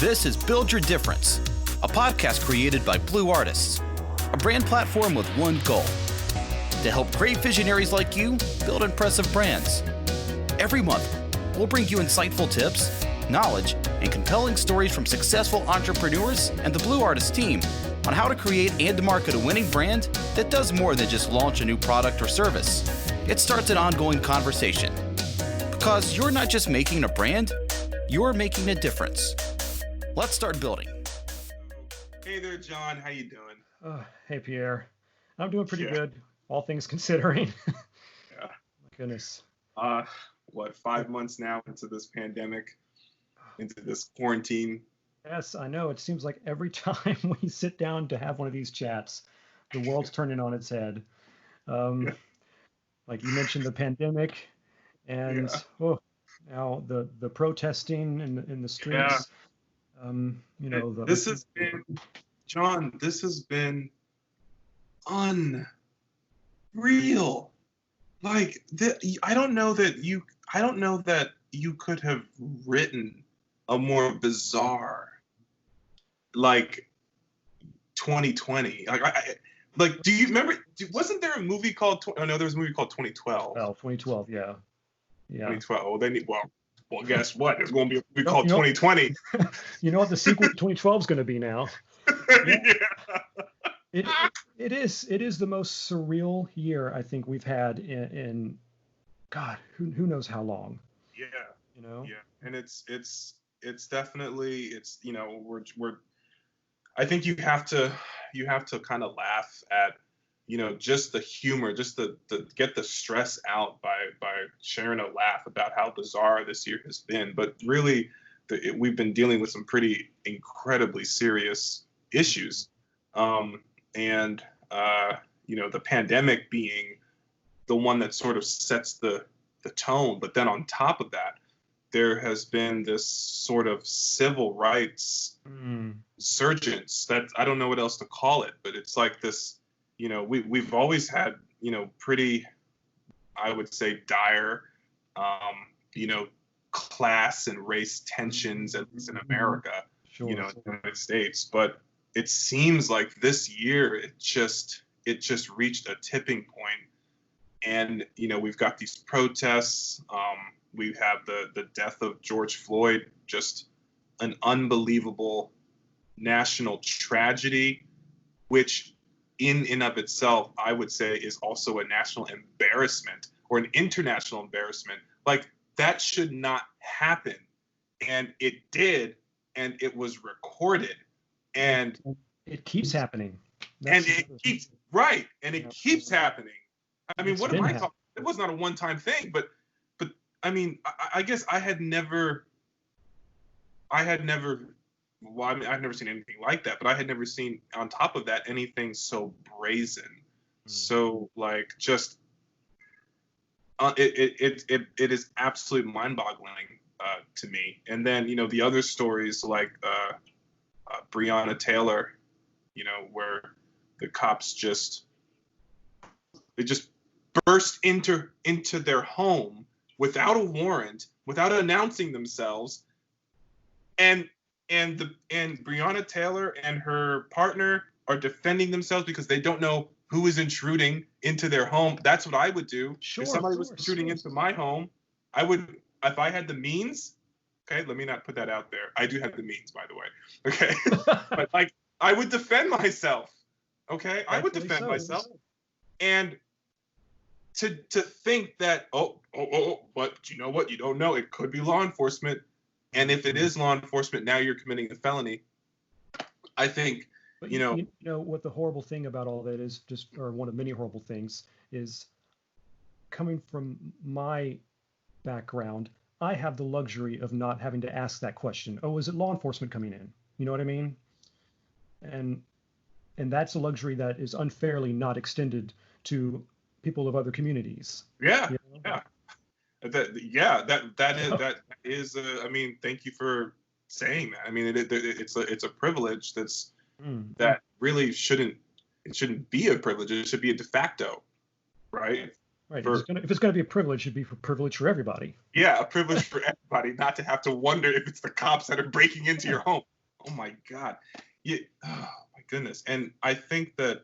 This is Build Your Difference, a podcast created by Blue Artists, a brand platform with one goal: to help great visionaries like you build impressive brands. Every month, we'll bring you insightful tips, knowledge, and compelling stories from successful entrepreneurs and the Blue Artists team on how to create and market a winning brand that does more than just launch a new product or service. It starts an ongoing conversation. Because you're not just making a brand, you're making a difference. Let's start building. Hey there, John. How you doing? Hey, Pierre. I'm doing pretty good, all things considering. Yeah. My goodness. 5 months now into this pandemic, into this quarantine? Yes, I know. It seems like every time we sit down to have one of these chats, the world's turning on its head. Like you mentioned, the pandemic, and now the protesting in the streets. This has been, John. This has been unreal. Like I don't know that you could have written a more bizarre, like, 2020. Do you remember? Wasn't there a movie called? There was a movie called 2012. Oh, 2012, yeah. 2012. Well, guess what? There's going to be a movie called 2020. You know what the sequel to 2012 is going to be now? Yeah. It is the most surreal year I think we've had in God, who knows how long. Yeah. You know. Yeah, and it's definitely we're I think you have to kind of laugh at just the humor, just the get the stress out by sharing a laugh about how bizarre this year has been. But really, we've been dealing with some pretty incredibly serious issues, and the pandemic being the one that sort of sets the tone. But then on top of that, there has been this sort of civil rights resurgence that I don't know what else to call it, but it's like this. We've always had, pretty, I would say, dire, class and race tensions, at least in America, Sure. In the United States. But it seems like this year, it just reached a tipping point. And, we've got these protests. We have the death of George Floyd, just an unbelievable national tragedy, which in and of itself, I would say, is also a national embarrassment or an international embarrassment. Like, that should not happen. And it did, and it was recorded. And it keeps happening. Keeps happening. I mean, what am I talking? It was not a one-time thing, but I mean, I guess I've never seen anything like that, but I had never seen, on top of that, anything so brazen. So, like, just it is absolutely mind-boggling to me. And then, the other stories like Breonna Taylor, where the cops just burst into their home without a warrant, without announcing themselves, and Breonna Taylor and her partner are defending themselves because they don't know who is intruding into their home. That's what I would do. Sure, if somebody was intruding into my home, I would, if I had the means. Okay, let me not put that out there. I do have the means, by the way. Okay, but I would defend myself. Okay, I would defend myself. And to think that but you know what? You don't know. It could be law enforcement. And if it is law enforcement, now you're committing a felony. I think, But you know what the horrible thing about all that is, or one of many horrible things, is coming from my background, I have the luxury of not having to ask that question. Oh, is it law enforcement coming in? You know what I mean? And that's a luxury that is unfairly not extended to people of other communities. Yeah, you know? yeah. That is. I mean, thank you for saying that. I mean, it's a privilege that really shouldn't be a privilege. It should be a de facto, right? Right. If it's going to be a privilege, it should be a privilege for everybody. Yeah, a privilege for everybody, not to have to wonder if it's the cops that are breaking into your home. Oh my God. Yeah. Oh my goodness. And I think that,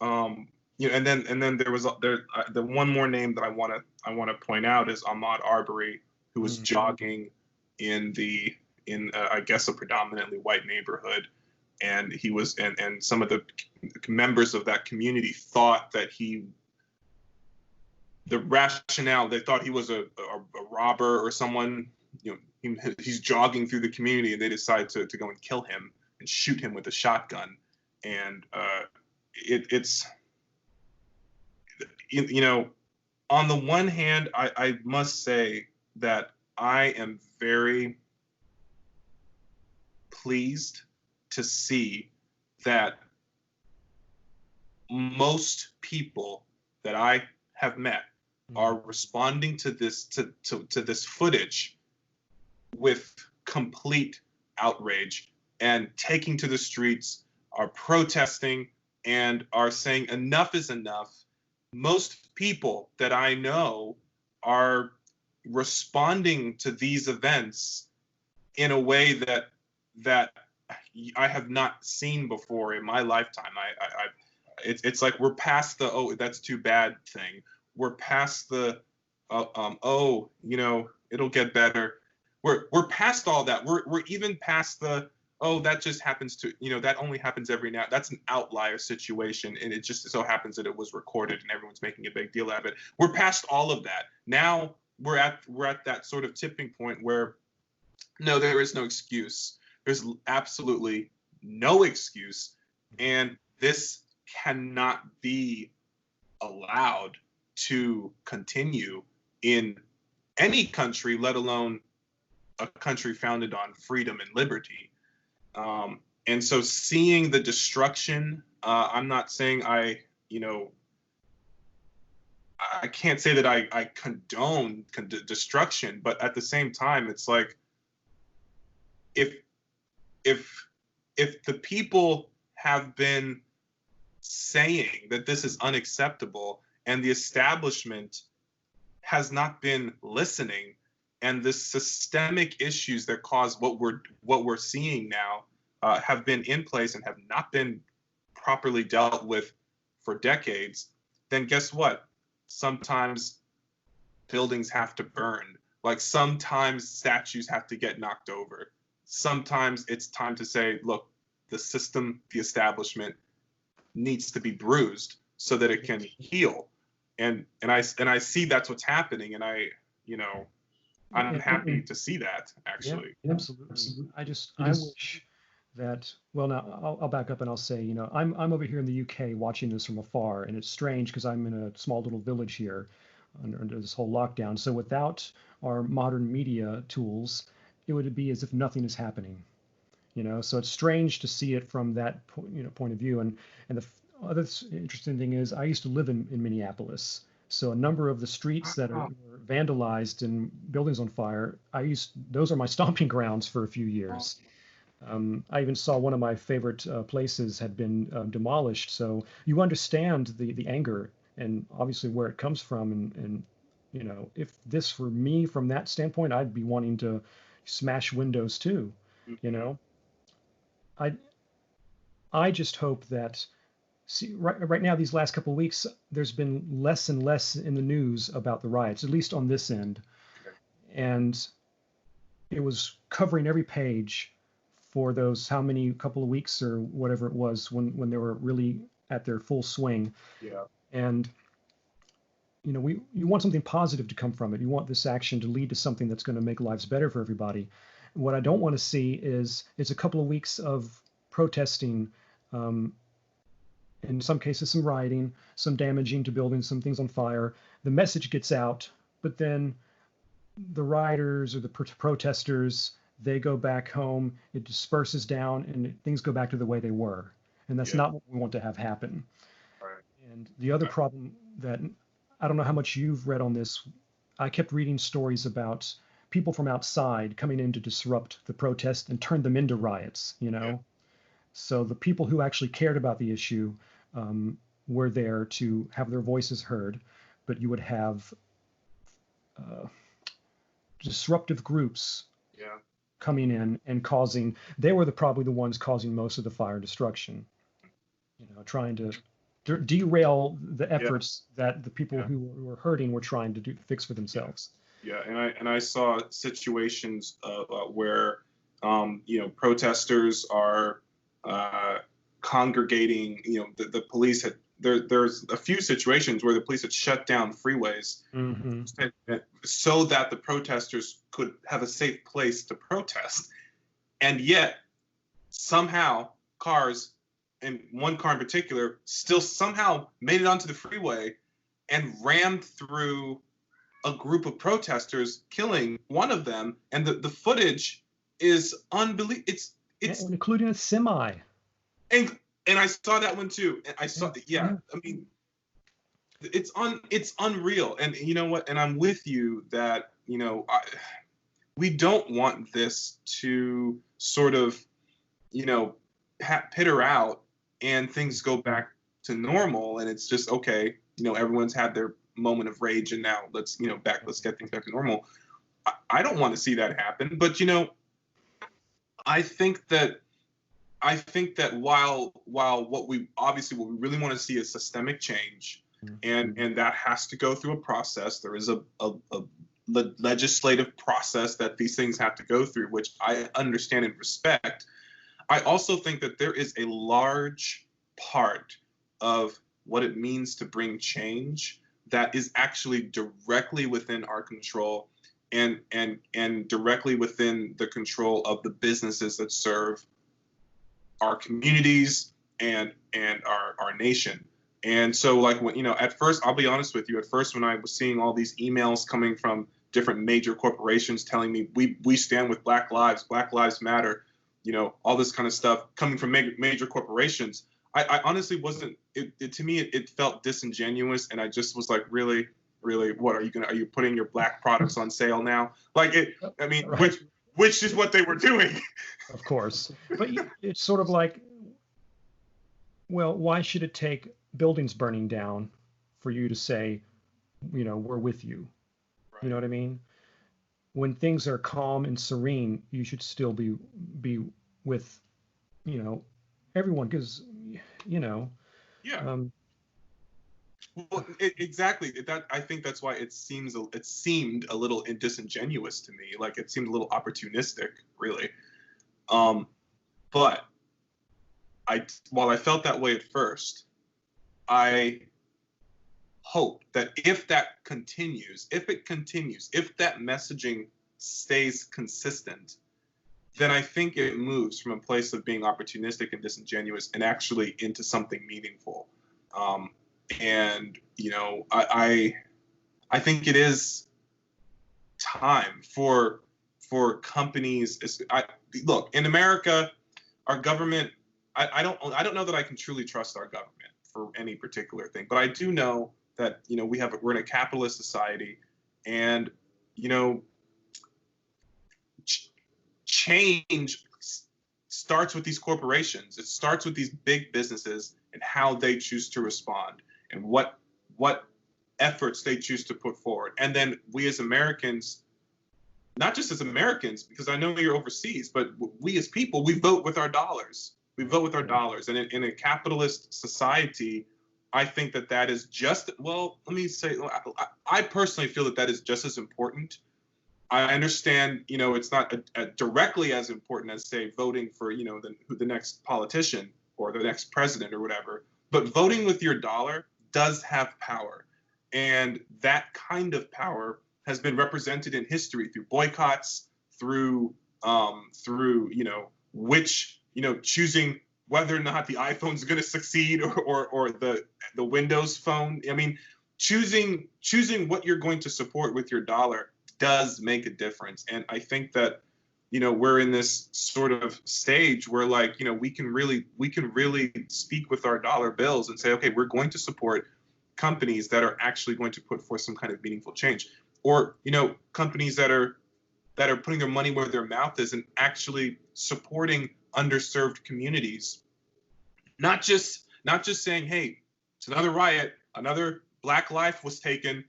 and then there was the one more name that I want to point out is Ahmaud Arbery, who was jogging in I guess a predominantly white neighborhood, and he was and some of the members of that community thought that the rationale, they thought he was a robber or someone, he's jogging through the community, and they decide to go and kill him and shoot him with a shotgun. And it's on the one hand, I must say that I am very pleased to see that most people that I have met are responding to this this footage with complete outrage and taking to the streets, are protesting, and are saying enough is enough. Most people that I know are responding to these events in a way that I have not seen before in my lifetime. It's like we're past the "oh, that's too bad" thing. We're past the "oh, it'll get better." We're past all that. We're even past the "oh, that just happens to that only happens every now." That's an outlier situation, and it just so happens that it was recorded and everyone's making a big deal out of it. We're past all of that. Now we're at that sort of tipping point where no, there is no excuse. There's absolutely no excuse, and this cannot be allowed to continue in any country, let alone a country founded on freedom and liberty. And so seeing the destruction, I'm not saying I can't say that I condone destruction, but at the same time, it's like if the people have been saying that this is unacceptable and the establishment has not been listening, and the systemic issues that cause what we're seeing now have been in place and have not been properly dealt with for decades, then guess what? Sometimes buildings have to burn. Like sometimes statues have to get knocked over. Sometimes it's time to say, look, the system, the establishment needs to be bruised so that it can heal. And I see that's what's happening, and I'm happy to see that, actually. Yeah, absolutely. I wish that, well, now I'll back up and I'll say, I'm over here in the UK watching this from afar, and it's strange because I'm in a small little village here under this whole lockdown. So without our modern media tools, it would be as if nothing is happening. So it's strange to see it from that point of view. And the other interesting thing is I used to live in Minneapolis. So a number of the streets that were vandalized and buildings on fire, those are my stomping grounds for a few years. I even saw one of my favorite places had been demolished. So you understand the anger and obviously where it comes from. And if this were me from that standpoint, I'd be wanting to smash windows too. I just hope that, see, right now, these last couple of weeks, there's been less and less in the news about the riots, at least on this end. Okay. And it was covering every page for those couple of weeks or whatever it was when they were really at their full swing. Yeah. And you want something positive to come from it. You want this action to lead to something that's going to make lives better for everybody. What I don't want to see is a couple of weeks of protesting, in some cases some rioting, some damaging to buildings, some things on fire. The message gets out, but then the rioters or the protesters, they go back home, it disperses down, and things go back to the way they were. And that's not what we want to have happen. Right. And the other problem that, I don't know how much you've read on this, I kept reading stories about people from outside coming in to disrupt the protest and turn them into riots, Yeah. So the people who actually cared about the issue were there to have their voices heard, but you would have disruptive groups coming in and causing, they were probably the ones causing most of the fire and destruction, trying to derail the efforts that the people who were hurting were trying to fix for themselves. Yeah, and I saw situations where protesters are congregating. The police had there's a few situations where the police had shut down freeways so that the protesters could have a safe place to protest, and yet somehow cars, and one car in particular, still somehow made it onto the freeway and rammed through a group of protesters, killing one of them. And the footage is unbelievable. It's including a semi. And I saw that one too. And I saw, I mean, it's unreal. And you know what? And I'm with you that, we don't want this to sort of, pitter out and things go back to normal. And it's just, okay, everyone's had their moment of rage and now let's get things back to normal. I don't want to see that happen, but I think that while what we really want to see is systemic change, and that has to go through a process. There is a legislative process that these things have to go through, which I understand and respect. I also think that there is a large part of what it means to bring change that is actually directly within our control and directly within the control of the businesses that serve our communities and our nation. And so at first, I'll be honest with you, at first when I was seeing all these emails coming from different major corporations telling me we stand with Black Lives Matter, all this kind of stuff coming from major corporations, I honestly wasn't, to me, it felt disingenuous. And I just was like, really, what are you putting your Black products on sale now? Right. Which is what they were doing. Of course. But it's sort of like, well, why should it take buildings burning down for you to say, we're with you? Right. You know what I mean? When things are calm and serene, you should still be with, everyone, because, Yeah. Well, exactly. I think that's why it seemed a little disingenuous to me. Like it seemed a little opportunistic, really. But while I felt that way at first, I hope that if that continues, if that messaging stays consistent, then I think it moves from a place of being opportunistic and disingenuous and actually into something meaningful. I think it is time for companies. Look, in America, our government, I don't know that I can truly trust our government for any particular thing, but I do know that we're in a capitalist society, and change starts with these corporations. It starts with these big businesses and how they choose to respond and what efforts they choose to put forward. And then we as Americans, not just as Americans, because I know you're overseas, but we as people, we vote with our dollars. We vote with our dollars. And in a capitalist society, I think that is just, well, let me say, I personally feel that is just as important. I understand, it's not directly as important as, say, voting for, the next politician or the next president or whatever. But voting with your dollar does have power. And that kind of power has been represented in history through boycotts, through choosing whether or not the iPhone is going to succeed or the Windows phone. I mean, choosing what you're going to support with your dollar does make a difference. And I think that, we're in this sort of stage where we can really speak with our dollar bills and say, okay, we're going to support companies that are actually going to put forth some kind of meaningful change, or, companies that are putting their money where their mouth is and actually supporting underserved communities. Not just saying, hey, it's another riot, another Black life was taken,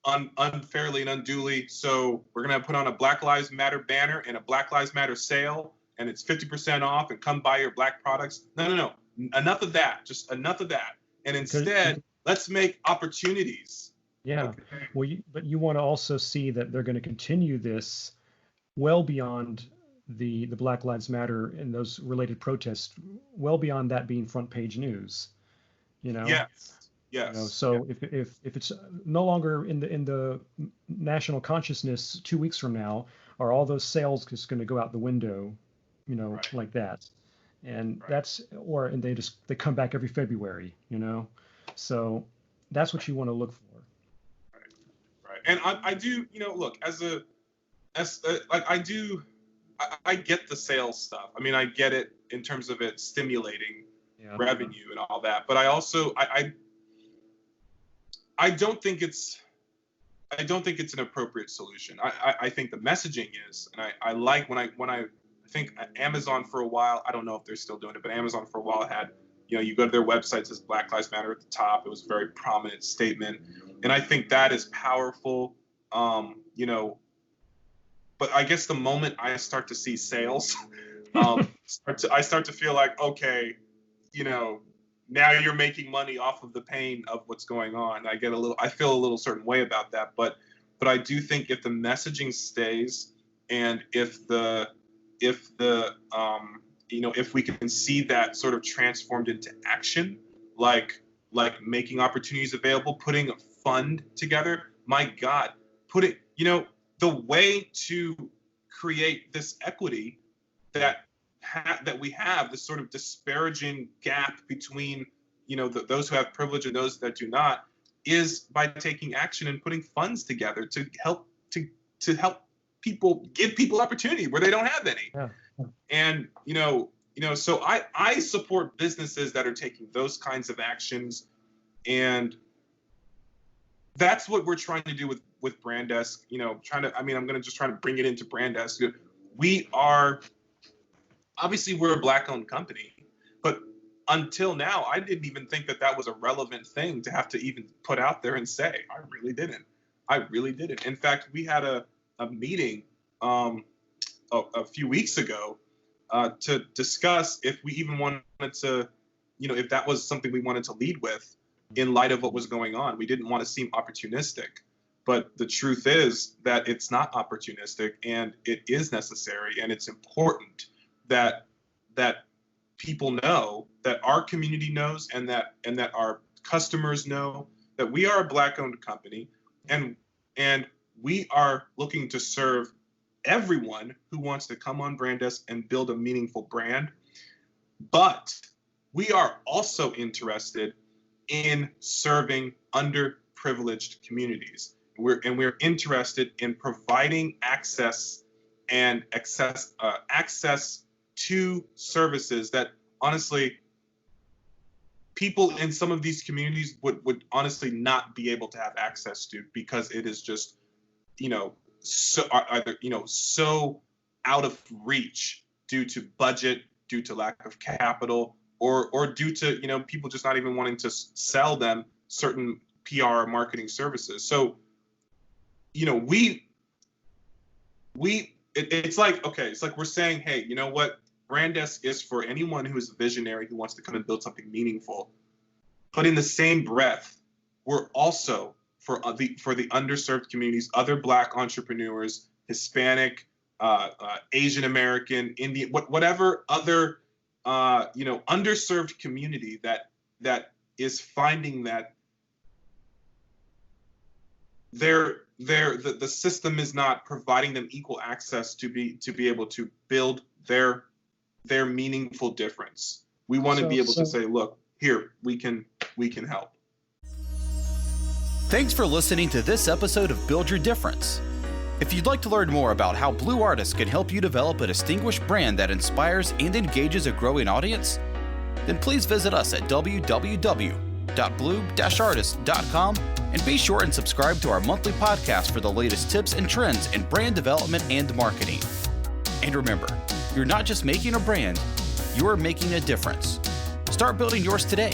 unfairly and unduly. So we're going to put on a Black Lives Matter banner and a Black Lives Matter sale, and it's 50% off, and come buy your Black products. No. Enough of that. Just enough of that. And instead, let's make opportunities. Yeah. Okay. Well, but you want to also see that they're going to continue this well beyond the Black Lives Matter and those related protests, well beyond that being front page news. Yes. So if it's no longer in the national consciousness 2 weeks from now, are all those sales just going to go out the window, Right. like that? And Right. and they come back every February, So that's what you want to look for. Right. And I do, look, I get the sales stuff. I mean, I get it in terms of it stimulating revenue and all that, but I also I don't think it's an appropriate solution. I think the messaging is, and I like when I think Amazon for a while, I don't know if they're still doing it, but Amazon for a while had, you go to their website, it says Black Lives Matter at the top. It was a very prominent statement, and I think that is powerful. But I guess the moment I start to see sales, I start to feel like, okay, now you're making money off of the pain of what's going on. I feel a little certain way about that, but I do think if the messaging stays, and if we can see that sort of transformed into action, like making opportunities available, putting a fund together, my God, the way to create this equity that we have, this sort of disparaging gap between, those who have privilege and those that do not, is by taking action and putting funds together to help give people opportunity where they don't have any. Yeah. And so I support businesses that are taking those kinds of actions, and that's what we're trying to do with Brandesk. I'm going to just try to bring it into Brandesk. We're a Black-owned company, but until now, I didn't even think that was a relevant thing to have to even put out there and say. I really didn't. In fact, we had a meeting a few weeks ago to discuss if we even wanted to, if that was something we wanted to lead with in light of what was going on. We didn't want to seem opportunistic, but the truth is that it's not opportunistic, and it is necessary, and it's important that people know, that our community knows, and that our customers know that we are a Black-owned company, and we are looking to serve everyone who wants to come on Brandesk and build a meaningful brand. But we are also interested in serving underprivileged communities. We're interested in providing access to services that honestly people in some of these communities would honestly not be able to have access to, because it is just so out of reach due to budget, due to lack of capital, or due to people just not even wanting to sell them certain PR or marketing services. So it's like we're saying, hey, you know what? Brandesk is for anyone who is a visionary who wants to come and build something meaningful. But in the same breath, we're also for the underserved communities, other Black entrepreneurs, Hispanic, Asian American, Indian, whatever other underserved community that is finding that the system is not providing them equal access to be able to build their meaningful difference. We want to be able to say, look, here, we can help. Thanks for listening to this episode of Build Your Difference. If you'd like to learn more about how Blue Artists can help you develop a distinguished brand that inspires and engages a growing audience, then please visit us at www.blue-artist.com and be sure and subscribe to our monthly podcast for the latest tips and trends in brand development and marketing. And remember, you're not just making a brand, you're making a difference. Start building yours today.